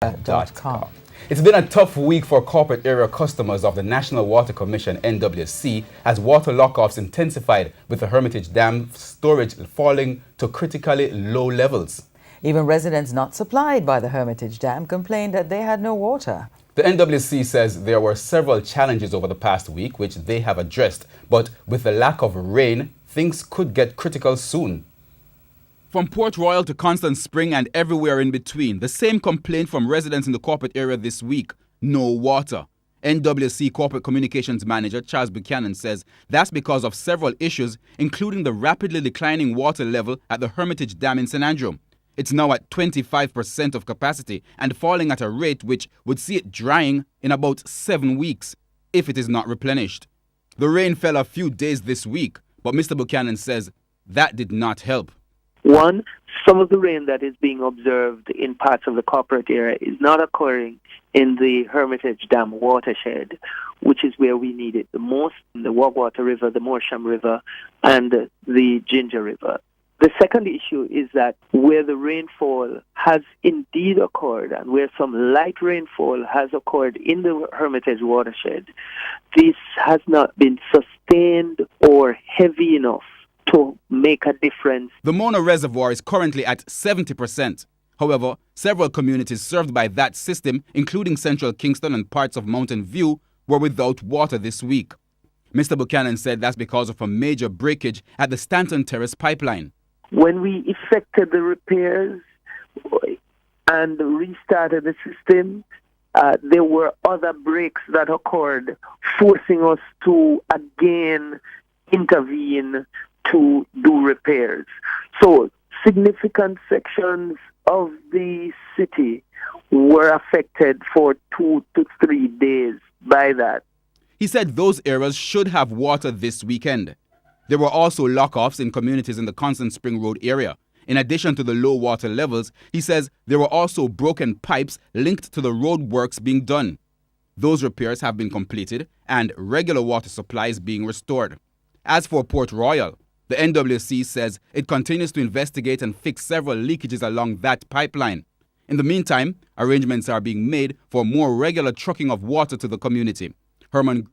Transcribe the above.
TVJ.com. It's been a tough week for corporate area customers of the National Water Commission, NWC, as water lockoffs intensified with the Hermitage Dam storage falling to critically low levels. Even residents not supplied by the Hermitage Dam complained that they had no water. The NWC says there were several challenges over the past week which they have addressed, but with the lack of rain, things could get critical soon. From Port Royal to Constant Spring and everywhere in between, the same complaint from residents in the corporate area this week: no water. NWC Corporate Communications Manager Charles Buchanan says that's because of several issues, including the rapidly declining water level at the Hermitage Dam in St. Andrew. It's now at 25% of capacity and falling at a rate which would see it drying in about 7 weeks if it is not replenished. The rain fell a few days this week, but Mr. Buchanan says that did not help. One, some of the rain that is being observed in parts of the corporate area is not occurring in the Hermitage Dam watershed, which is where we need it the most, the Wagwater River, the Morsham River, and the Ginger River. The second issue is that where the rainfall has indeed occurred and where some light rainfall has occurred in the Hermitage watershed, this has not been sustained or heavy enough to make a difference. The Mona Reservoir is currently at 70%. However, several communities served by that system, including Central Kingston and parts of Mountain View, were without water this week. Mr. Buchanan said that's because of a major breakage at the Stanton Terrace pipeline. When we effected the repairs and restarted the system, there were other breaks that occurred, forcing us to again intervene to do repairs. So significant sections of the city were affected for 2 to 3 days by that. He said those areas should have water this weekend. There were also lockoffs in communities in the Constant Spring Road area. In addition to the low water levels, he says there were also broken pipes linked to the road works being done. Those repairs have been completed and regular water supply is being restored. As for Port Royal, the NWC says it continues to investigate and fix several leakages along that pipeline. In the meantime, arrangements are being made for more regular trucking of water to the community. Herman